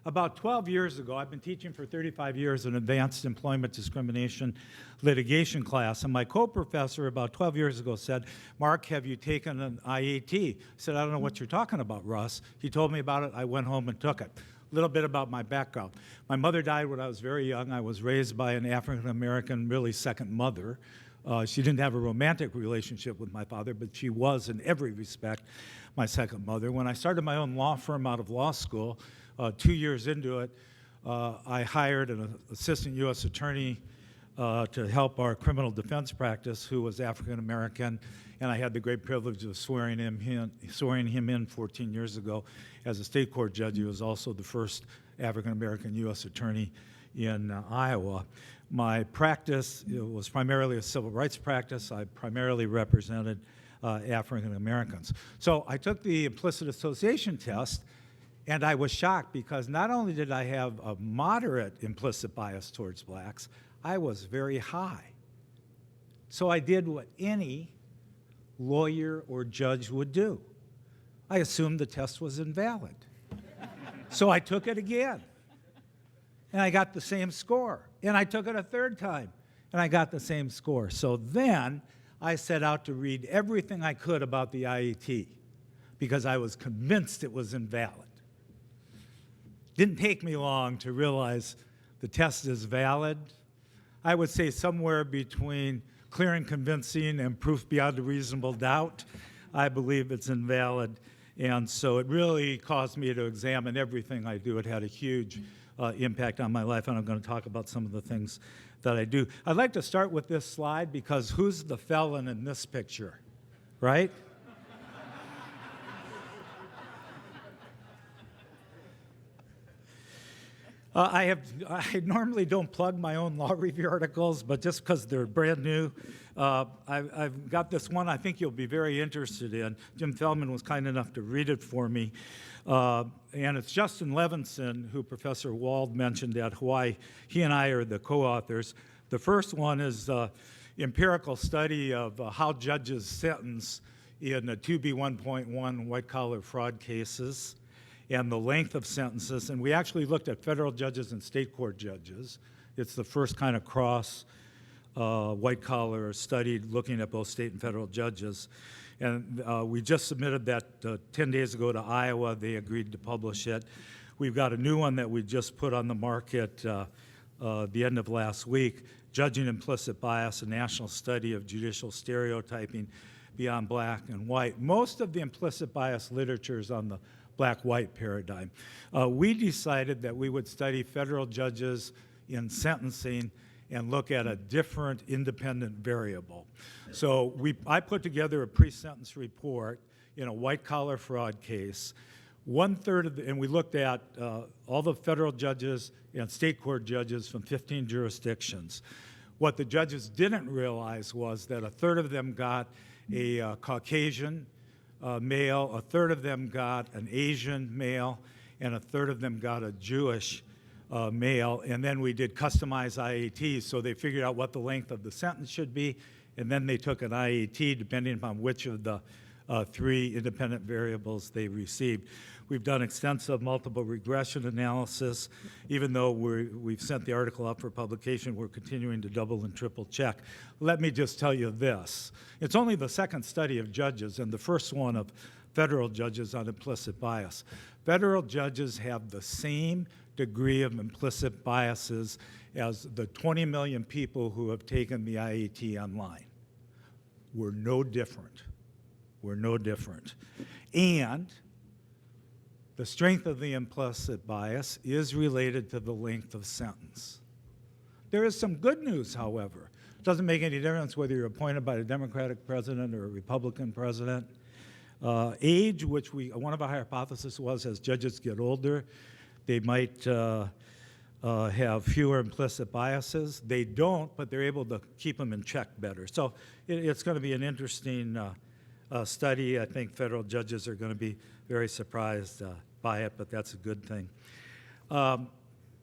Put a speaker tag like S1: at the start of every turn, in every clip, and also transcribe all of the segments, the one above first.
S1: About 12 years ago, I've been teaching for 35 years an advanced employment discrimination litigation class, and my co-professor about 12 years ago said, "Mark, have you taken an IAT?" I said, "I don't know what you're talking about, Russ." He told me about it. I went home and took it. A little bit about my background. My mother died when I was very young. I was raised by an African-American, really second mother. She didn't have a romantic relationship with my father, but she was, in every respect, my second mother. When I started my own law firm out of law school, 2 years into it, I hired an assistant U.S. attorney to help our criminal defense practice, who was African-American, and I had the great privilege of swearing him in 14 years ago as a state court judge. He was also the first African-American U.S. attorney in Iowa. My practice was primarily a civil rights practice. I primarily represented African Americans. So I took the implicit association test, and I was shocked because not only did I have a moderate implicit bias towards blacks, I was very high. So I did what any lawyer or judge would do. I assumed the test was invalid. So I took it again. And I got the same score. And I took it a third time, and I got the same score. So then I set out to read everything I could about the IAT because I was convinced it was invalid. Didn't take me long to realize the test is valid. I would say somewhere between clear and convincing and proof beyond a reasonable doubt. I believe it's invalid. And so it really caused me to examine everything I do. It had a huge impact on my life, and I'm going to talk about some of the things that I do. I'd like to start with this slide because who's the felon in this picture, right? I normally don't plug my own law review articles, but just because they're brand new, I've got this one I think you'll be very interested in. Jim Feldman was kind enough to read it for me. And it's Justin Levinson, who Professor Wald mentioned at Hawaii. He and I are the co-authors. The first one is empirical study of how judges sentence in 2B1.1 white-collar fraud cases and the length of sentences. And we actually looked at federal judges and state court judges. It's the first kind of cross white-collar study looking at both state and federal judges. And we just submitted that 10 days ago to Iowa. They agreed to publish it. We've got a new one that we just put on the market the end of last week, Judging Implicit Bias, a national study of judicial stereotyping beyond black and white. Most of the implicit bias literature is on the black-white paradigm. We decided that we would study federal judges in sentencing and look at a different independent variable. So I put together a pre-sentence report in a white-collar fraud case. 1/3 of and we looked at all the federal judges and state court judges from 15 jurisdictions. What the judges didn't realize was that 1/3 of them got a Caucasian male, 1/3 of them got an Asian male, and 1/3 of them got a Jewish male. And then we did customized IATs, so they figured out what the length of the sentence should be, and then they took an IAT depending upon which of the 3 independent variables they received. We've done extensive multiple regression analysis. Even though we've sent the article up for publication, we're continuing to double and triple check. Let me just tell you this. It's only the second study of judges and the first one of federal judges on implicit bias. Federal judges have the same degree of implicit biases as the 20 million people who have taken the IAT online. We're no different. We're no different. And the strength of the implicit bias is related to the length of sentence. There is some good news, however. It doesn't make any difference whether you're appointed by a Democratic president or a Republican president. Age, which one of our hypotheses was as judges get older, they might have fewer implicit biases. They don't, but they're able to keep them in check better. So it's going to be an interesting study. I think federal judges are going to be very surprised by it, but that's a good thing.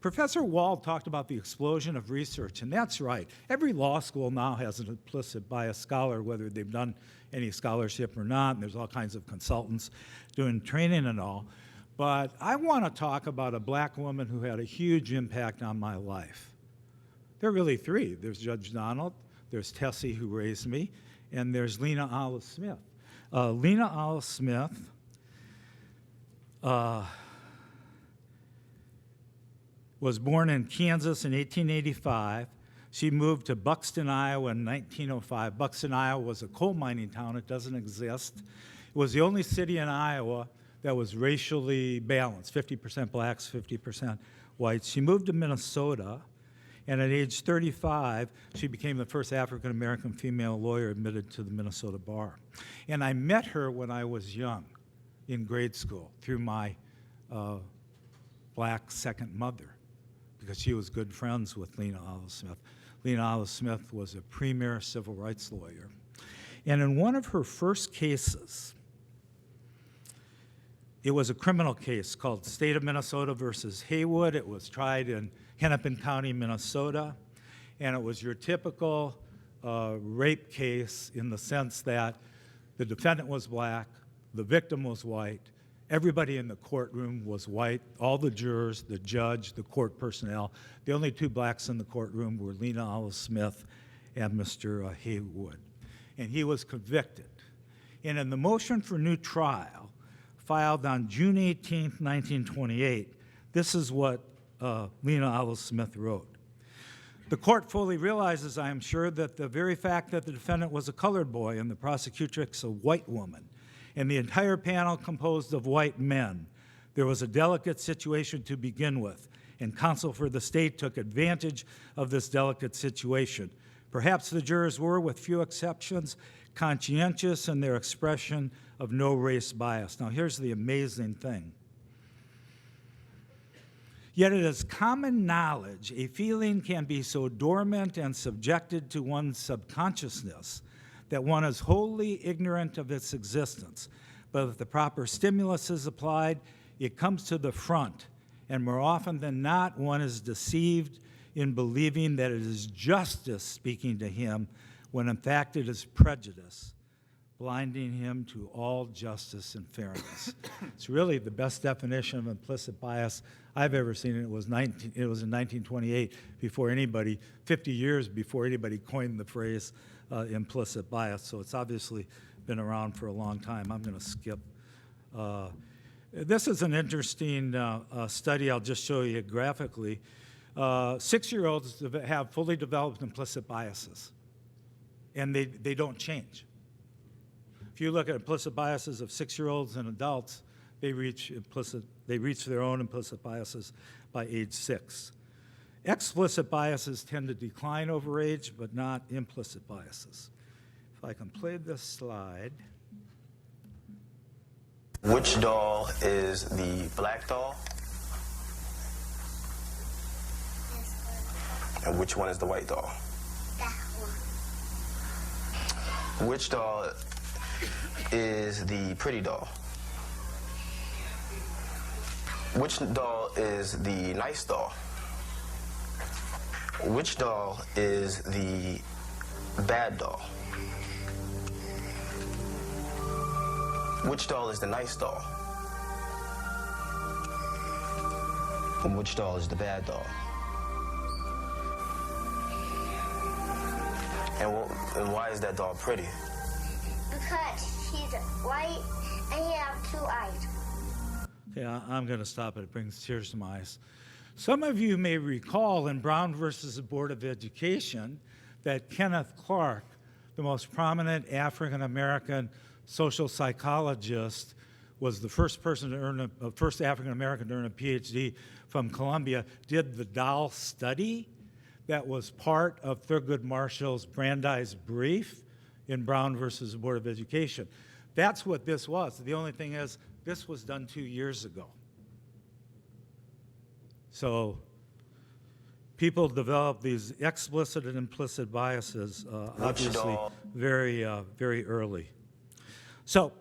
S1: Professor Wald talked about the explosion of research, and that's right. Every law school now has an implicit bias scholar, whether they've done any scholarship or not, and there's all kinds of consultants doing training and all. But I want to talk about a black woman who had a huge impact on my life. There are really three. There's Judge Donald, there's Tessie, who raised me, and there's Lena Olive Smith. Lena Olive Smith was born in Kansas in 1885. She moved to Buxton, Iowa in 1905. Buxton, Iowa was a coal mining town. It doesn't exist. It was the only city in Iowa that was racially balanced, 50% blacks, 50% whites. She moved to Minnesota, and at age 35, she became the first African-American female lawyer admitted to the Minnesota bar. And I met her when I was young, in grade school, through my black second mother, because she was good friends with Lena Olive Smith. Lena Olive Smith was a premier civil rights lawyer. And in one of her first cases, it was a criminal case called State of Minnesota versus Haywood. It was tried in Hennepin County, Minnesota, and it was your typical rape case in the sense that the defendant was black, the victim was white, everybody in the courtroom was white, all the jurors, the judge, the court personnel. The only two blacks in the courtroom were Lena Olive Smith and Mr. Haywood. And he was convicted. And in the motion for new trial, filed on June 18, 1928, this is what Lena Olive Smith wrote. The court fully realizes, I am sure, that the very fact that the defendant was a colored boy and the prosecutrix a white woman, and the entire panel composed of white men, there was a delicate situation to begin with, and counsel for the state took advantage of this delicate situation. Perhaps the jurors were, with few exceptions, conscientious in their expression of no race bias. Now, here's the amazing thing. Yet it is common knowledge a feeling can be so dormant and subjected to one's subconsciousness that one is wholly ignorant of its existence. But if the proper stimulus is applied, it comes to the front, and more often than not, one is deceived in believing that it is justice speaking to him, when in fact it is prejudice, blinding him to all justice and fairness. It's really the best definition of implicit bias I've ever seen. It was in 1928, before anybody, 50 years before anybody coined the phrase implicit bias. So it's obviously been around for a long time. I'm going to skip. This is an interesting study. I'll just show you graphically. 6-year-olds have fully developed implicit biases, and they don't change. If you look at implicit biases of 6-year-olds and adults, they reach their own implicit biases by age 6. Explicit biases tend to decline over age, but not implicit biases. If I can play this slide.
S2: Which doll is the black doll? And which one is the white doll?
S3: That one.
S2: Which doll is the pretty doll? Which doll is the nice doll? Which doll is the bad doll? Which doll is the nice doll? And which doll is the bad doll? And why is that doll pretty?
S3: Because he's white and he has 2 eyes.
S1: Yeah, I'm going to stop it. It brings tears to my eyes. Some of you may recall in Brown versus the Board of Education that Kenneth Clark, the most prominent African-American social psychologist, was the first person to earn first African-American to earn a PhD from Columbia, did the doll study that was part of Thurgood Marshall's Brandeis brief in Brown versus the Board of Education. That's what this was. The only thing is, this was done 2 years ago. So people develop these explicit and implicit biases, obviously, very, very early. So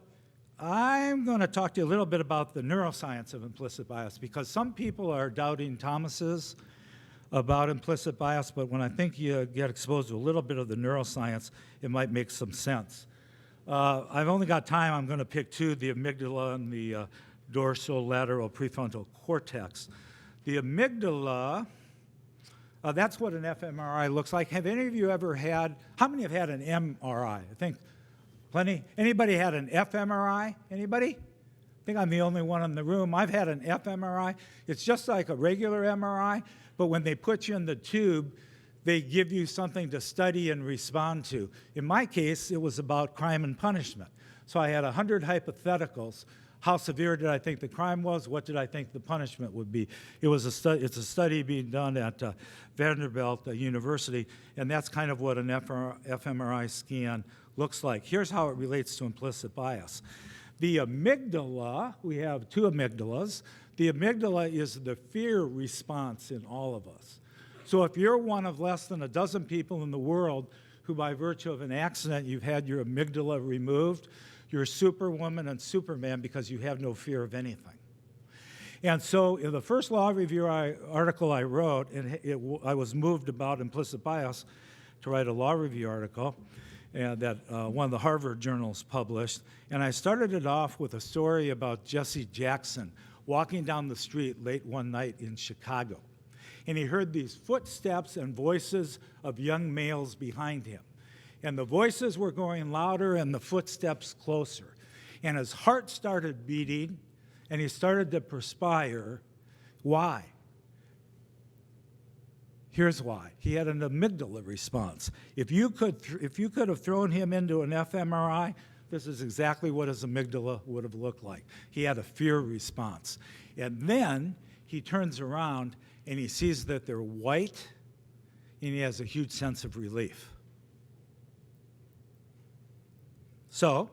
S1: I'm going to talk to you a little bit about the neuroscience of implicit bias, because some people are doubting Thomas's about implicit bias, but when I think you get exposed to a little bit of the neuroscience, it might make some sense. I've only got time. I'm going to pick 2, the amygdala and the dorsolateral prefrontal cortex. The amygdala, that's what an fMRI looks like. Have any of you ever had, how many have had an MRI? I think plenty. Anybody had an fMRI? Anybody? I think I'm the only one in the room. I've had an fMRI. It's just like a regular MRI, but when they put you in the tube, they give you something to study and respond to. In my case, it was about crime and punishment. So I had 100 hypotheticals. How severe did I think the crime was? What did I think the punishment would be? It's a study being done at Vanderbilt University, and that's kind of what an fMRI scan looks like. Here's how it relates to implicit bias. The amygdala, we have two amygdalas. The amygdala is the fear response in all of us. So if you're one of less than a dozen people in the world who by virtue of an accident you've had your amygdala removed, you're Superwoman and Superman because you have no fear of anything. And so in the first law review article I wrote, and I was moved about implicit bias to write a law review article, and that one of the Harvard journals published. And I started it off with a story about Jesse Jackson walking down the street late one night in Chicago. And he heard these footsteps and voices of young males behind him. And the voices were going louder and the footsteps closer. And his heart started beating, and he started to perspire. Why? Here's why. He had an amygdala response. If you could have thrown him into an fMRI, this is exactly what his amygdala would have looked like. He had a fear response. And then he turns around and he sees that they're white, and he has a huge sense of relief. So,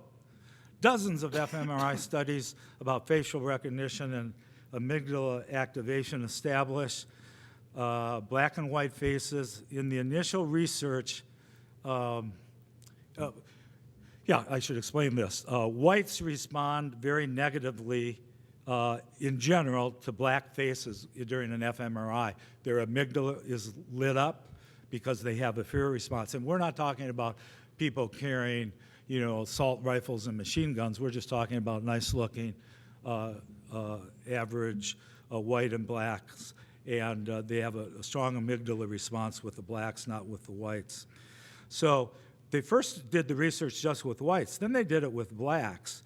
S1: dozens of fMRI studies about facial recognition and amygdala activation established black and white faces. In the initial research, I should explain this. Whites respond very negatively in general to black faces during an fMRI. Their amygdala is lit up because they have a fear response. And we're not talking about people carrying, assault rifles and machine guns. We're just talking about nice-looking, average white and blacks. And they have a strong amygdala response with the blacks, not with the whites. So they first did the research just with whites. Then they did it with blacks.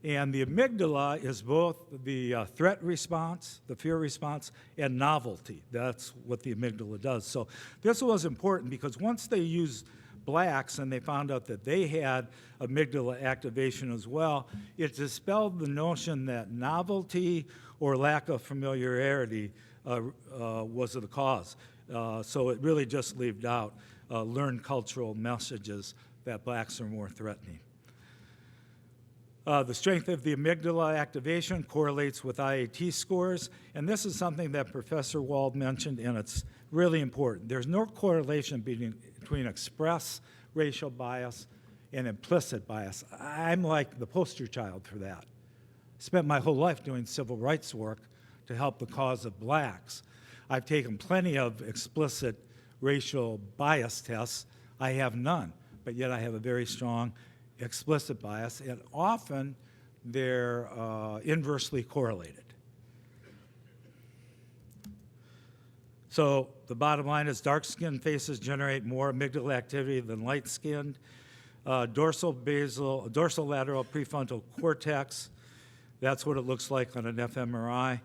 S1: And the amygdala is both the threat response, the fear response, and novelty. That's what the amygdala does. So this was important because once they used blacks and they found out that they had amygdala activation as well, it dispelled the notion that novelty or lack of familiarity was the cause. So it really just left out learned cultural messages that blacks are more threatening. The strength of the amygdala activation correlates with IAT scores, and this is something that Professor Wald mentioned, and it's really important. There's no correlation between express racial bias and implicit bias. I'm like the poster child for that. Spent my whole life doing civil rights work to help the cause of blacks. I've taken plenty of explicit racial bias tests. I have none, but yet I have a very strong explicit bias, and often they're inversely correlated. So the bottom line is dark-skinned faces generate more amygdala activity than light-skinned. Dorsolateral prefrontal cortex, that's what it looks like on an fMRI.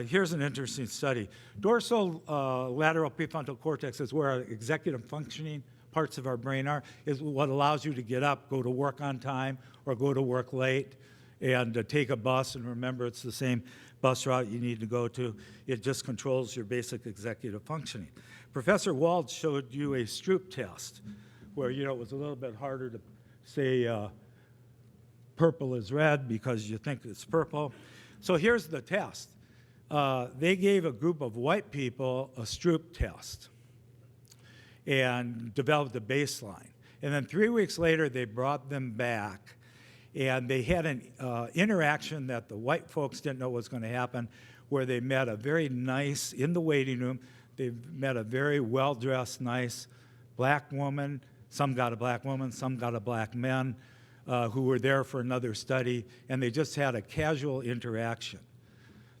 S1: Here's an interesting study. Dorsolateral prefrontal cortex is where our executive functioning parts of our brain are, is what allows you to get up, go to work on time, or go to work late, and take a bus, and remember it's the same bus route you need to go to. It just controls your basic executive functioning. Professor Wald showed you a Stroop test, where it was a little bit harder to say purple is red because you think it's purple. So here's the test. They gave a group of white people a Stroop test and developed a baseline. And then 3 weeks later, they brought them back, and they had an interaction that the white folks didn't know was going to happen, where they met a very nice, in the waiting room, they met a very well-dressed, nice black woman. Some got a black woman, some got a black man. who were there for another study, and they just had a casual interaction.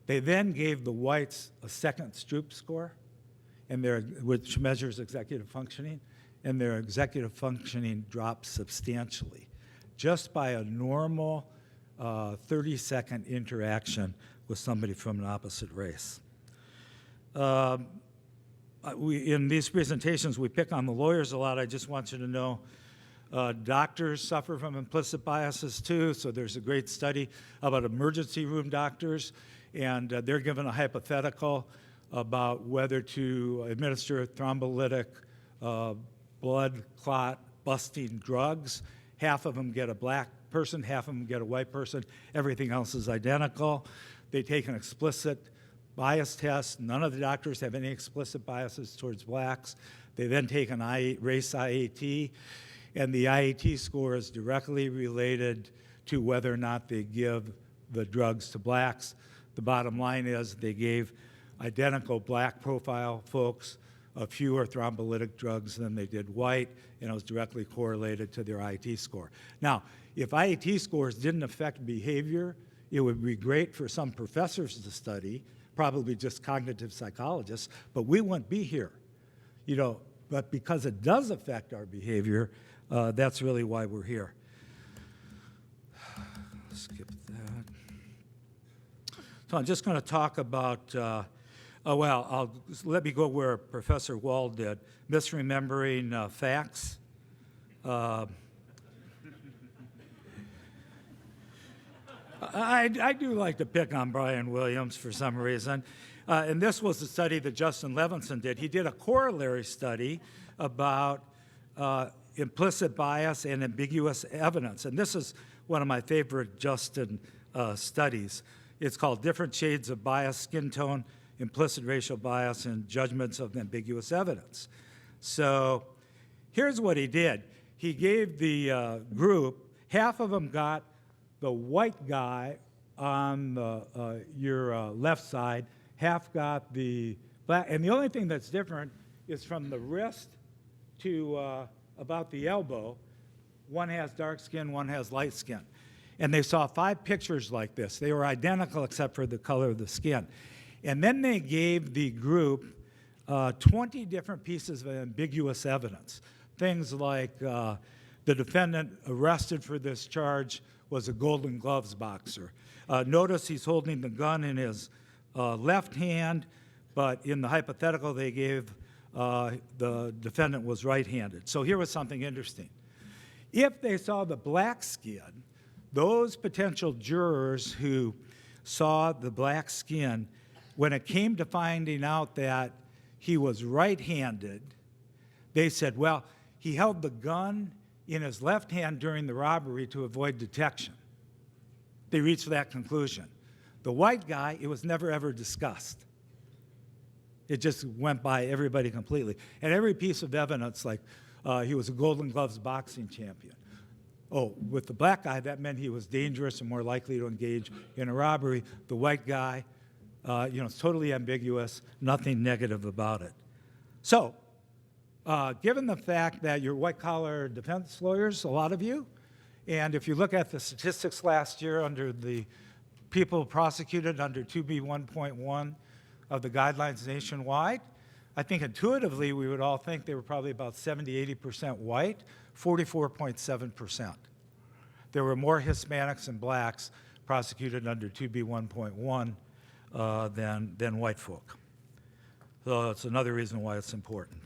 S1: They then gave the whites a second Stroop score, which measures executive functioning, and their executive functioning dropped substantially just by a normal 30-second interaction with somebody from an opposite race. In these presentations, we pick on the lawyers a lot. I just want you to know doctors suffer from implicit biases too, so there's a great study about emergency room doctors, and they're given a hypothetical about whether to administer thrombolytic blood clot busting drugs. Half of them get a black person, half of them get a white person. Everything else is identical. They take an explicit bias test. None of the doctors have any explicit biases towards blacks. They then take an race IAT, and the IAT score is directly related to whether or not they give the drugs to blacks. The bottom line is they gave identical black profile folks fewer thrombolytic drugs than they did white, and it was directly correlated to their IAT score. Now, if IAT scores didn't affect behavior, it would be great for some professors to study, probably just cognitive psychologists, but we wouldn't be here. But because it does affect our behavior, that's really why we're here. Skip that. So I'm just going to talk about, let me go where Professor Wall did, misremembering facts. I do like to pick on Brian Williams for some reason. And this was a study that Justin Levinson did. He did a corollary study about implicit bias and ambiguous evidence. And this is one of my favorite Justin studies. It's called Different Shades of Bias, Skin Tone, Implicit Racial Bias, and Judgments of Ambiguous Evidence. So here's what he did. He gave the group, half of them got the white guy on your left side, half got the black. And the only thing that's different is from the wrist to about the elbow. One has dark skin, one has light skin. And they saw 5 pictures like this. They were identical except for the color of the skin. And then they gave the group 20 different pieces of ambiguous evidence. Things like the defendant arrested for this charge was a Golden Gloves boxer. Notice he's holding the gun in his left hand, but in the hypothetical they gave, the defendant was right-handed. So here was something interesting. If they saw the black skin, those potential jurors who saw the black skin, when it came to finding out that he was right-handed, they said, well, he held the gun in his left hand during the robbery to avoid detection. They reached that conclusion. The white guy, it was never ever discussed. It just went by everybody completely. And every piece of evidence, like he was a Golden Gloves boxing champion. Oh, with the black guy, that meant he was dangerous and more likely to engage in a robbery. The white guy, it's totally ambiguous, nothing negative about it. So, given the fact that you're white-collar defense lawyers, a lot of you, and if you look at the statistics last year under the people prosecuted under 2B1.1 of the guidelines nationwide, I think intuitively we would all think they were probably about 70-80% white, 44.7%. There were more Hispanics and blacks prosecuted under 2B1.1 than white folk. So it's another reason why it's important.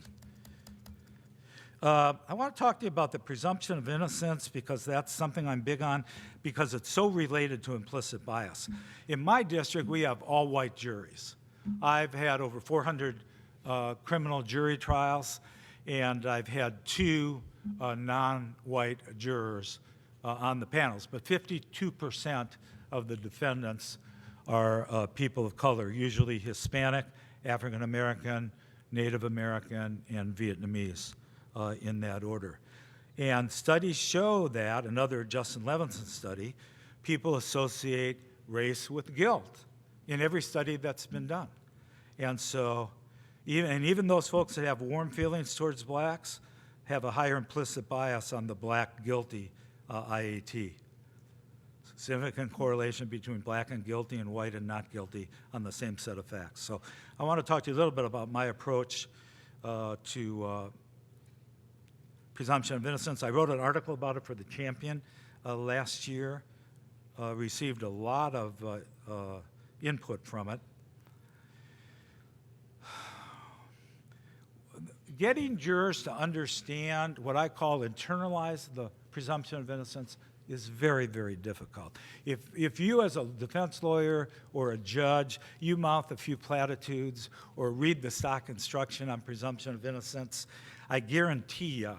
S1: I want to talk to you about the presumption of innocence because that's something I'm big on because it's so related to implicit bias. In my district, we have all white juries. I've had over 400 criminal jury trials, and I've had 2 non-white jurors on the panels, but 52% of the defendants are people of color, usually Hispanic, African American, Native American, and Vietnamese. In that order. And studies show that, another Justin Levinson study, people associate race with guilt in every study that's been done. And so, even those folks that have warm feelings towards blacks have a higher implicit bias on the black guilty IAT. Significant correlation between black and guilty and white and not guilty on the same set of facts. So I want to talk to you a little bit about my approach to presumption of innocence. I wrote an article about it for the Champion last year, received a lot of input from it. Getting jurors to understand what I call internalize the presumption of innocence is very, very difficult. If you as a defense lawyer or a judge, you mouth a few platitudes or read the stock instruction on presumption of innocence, I guarantee you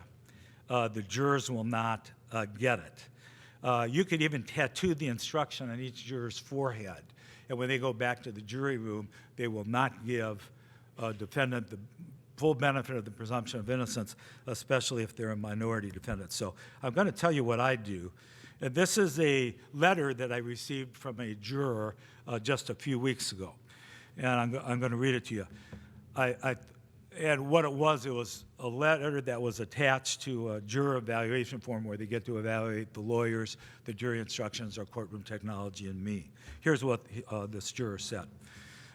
S1: the jurors will not get it. You could even tattoo the instruction on each juror's forehead, and when they go back to the jury room, they will not give a defendant the full benefit of the presumption of innocence, especially if they're a minority defendant. So I'm going to tell you what I do. And this is a letter that I received from a juror just a few weeks ago. And I'm going to read it to you. And what it was a letter that was attached to a juror evaluation form where they get to evaluate the lawyers, the jury instructions, our courtroom technology, and me. Here's what this juror said.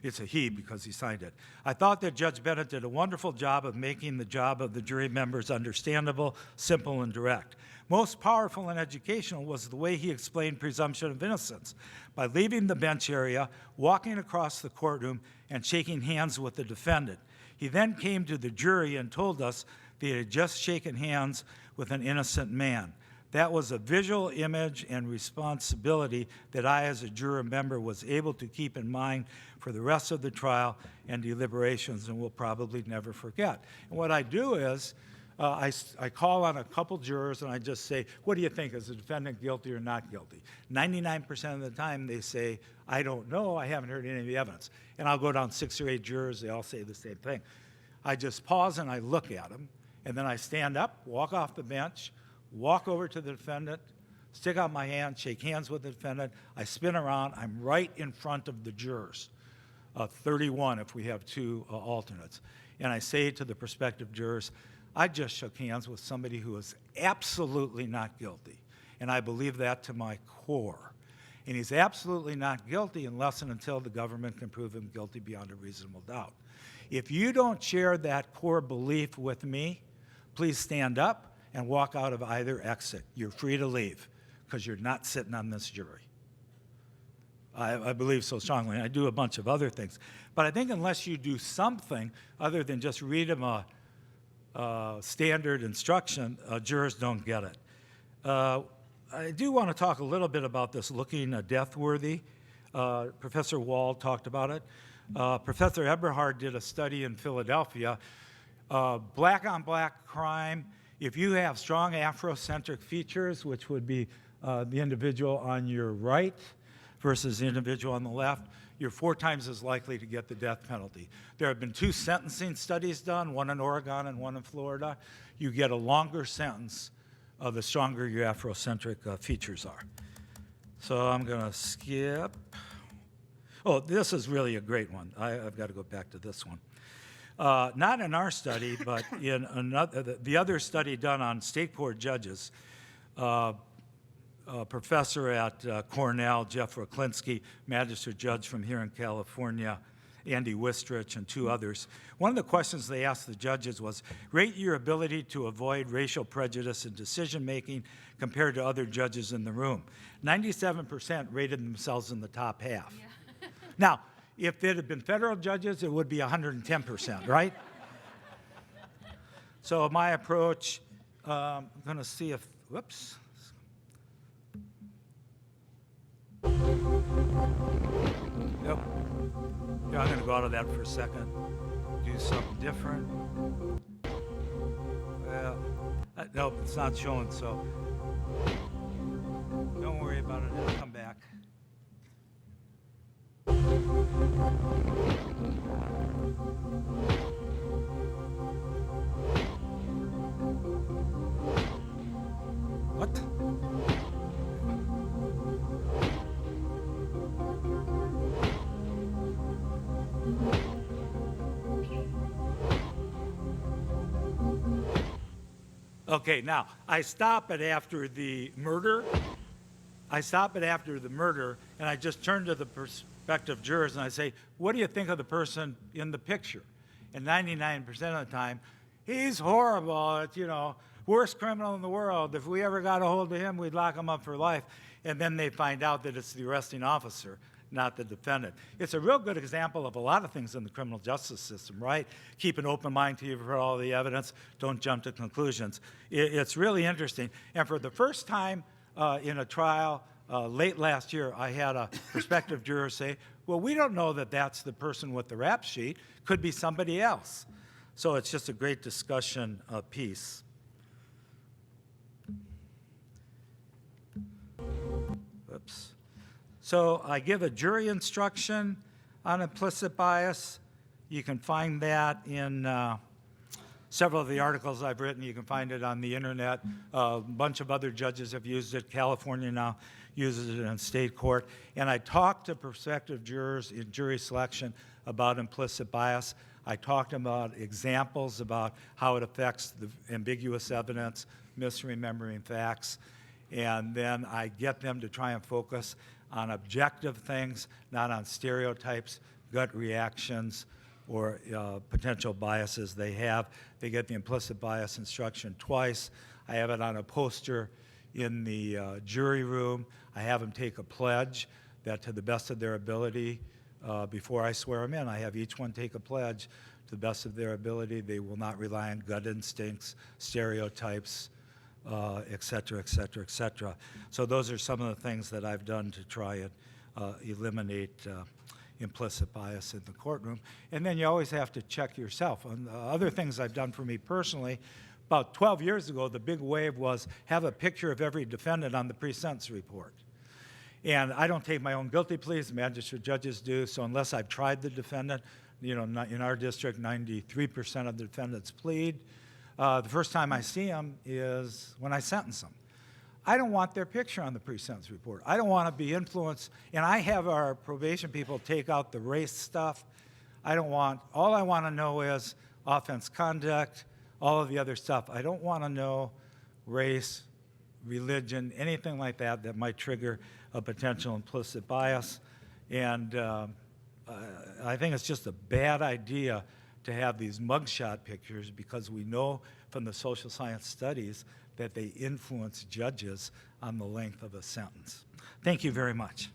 S1: It's a he because he signed it. I thought that Judge Bennett did a wonderful job of making the job of the jury members understandable, simple, and direct. Most powerful and educational was the way he explained presumption of innocence by leaving the bench area, walking across the courtroom, and shaking hands with the defendant. He then came to the jury and told us that he had just shaken hands with an innocent man. That was a visual image and responsibility that I, as a juror member, was able to keep in mind for the rest of the trial and deliberations and will probably never forget. And what I do is I call on a couple jurors and I just say, what do you think? Is the defendant guilty or not guilty? 99% of the time they say, I don't know, I haven't heard any of the evidence. And I'll go down 6 or 8 jurors, they all say the same thing. I just pause and I look at them, and then I stand up, walk off the bench, walk over to the defendant, stick out my hand, shake hands with the defendant. I spin around. I'm right in front of the jurors, 31 if we have 2 alternates. And I say to the prospective jurors, I just shook hands with somebody who is absolutely not guilty. And I believe that to my core. And he's absolutely not guilty unless and until the government can prove him guilty beyond a reasonable doubt. If you don't share that core belief with me, please stand up and walk out of either exit. You're free to leave because you're not sitting on this jury. I believe so strongly. I do a bunch of other things. But I think unless you do something other than just read them a standard instruction, jurors don't get it. I do want to talk a little bit about this looking death-worthy. Professor Wald talked about it. Professor Eberhard did a study in Philadelphia. Black-on-black crime, if you have strong Afrocentric features, which would be the individual on your right versus the individual on the left, you're 4 times as likely to get the death penalty. There have been 2 sentencing studies done, one in Oregon and one in Florida. You get a longer sentence the stronger your Afrocentric features are. So I'm going to skip. Oh, this is really a great one. I've got to go back to this one. Not in our study, but in the other study done on state court judges. A professor at Cornell, Jeff Roklinski, magistrate judge from here in California, Andy Wistrich, and 2 others. One of the questions they asked the judges was, rate your ability to avoid racial prejudice in decision-making compared to other judges in the room. 97% rated themselves in the top half. Yeah. Now, if it had been federal judges, it would be 110%, right? So my approach, I'm going to see if, whoops. Yep. Yeah, I'm going to go out of that for a second, do something different. Well, nope, it's not showing, so don't worry about it. It'll come back. What? Okay, now, I stop it after the murder. And I just turn to the prospective jurors and I say, what do you think of the person in the picture? And 99% of the time, he's horrible, it's, worst criminal in the world. If we ever got a hold of him, we'd lock him up for life. And then they find out that it's the arresting officer, not the defendant. It's a real good example of a lot of things in the criminal justice system, right? Keep an open mind till you've heard all the evidence. Don't jump to conclusions. It's really interesting. And for the first time in a trial late last year, I had a prospective juror say, well, we don't know that that's the person with the rap sheet. Could be somebody else. So it's just a great discussion piece. Oops. So I give a jury instruction on implicit bias. You can find that in several of the articles I've written. You can find it on the internet. A bunch of other judges have used it. California now uses it in state court. And I talk to prospective jurors in jury selection about implicit bias. I talked about examples about how it affects the ambiguous evidence, misremembering facts, and then I get them to try and focus on objective things, not on stereotypes, gut reactions, or potential biases they have. They get the implicit bias instruction twice. I have it on a poster in the jury room. I have them take a pledge that to the best of their ability, before I swear them in, I have each one take a pledge to the best of their ability. They will not rely on gut instincts, stereotypes, et cetera, et cetera, et cetera. So those are some of the things that I've done to try and eliminate implicit bias in the courtroom. And then you always have to check yourself. And other things I've done for me personally, about 12 years ago, the big wave was have a picture of every defendant on the pre-sentence report. And I don't take my own guilty pleas, the magistrate judges do, so unless I've tried the defendant, in our district, 93% of the defendants plead. The first time I see them is when I sentence them. I don't want their picture on the pre-sentence report. I don't want to be influenced, and I have our probation people take out the race stuff. All I want to know is offense conduct, all of the other stuff. I don't want to know race, religion, anything like that that might trigger a potential implicit bias. And I think it's just a bad idea to have these mugshot pictures because we know from the social science studies that they influence judges on the length of a sentence. Thank you very much.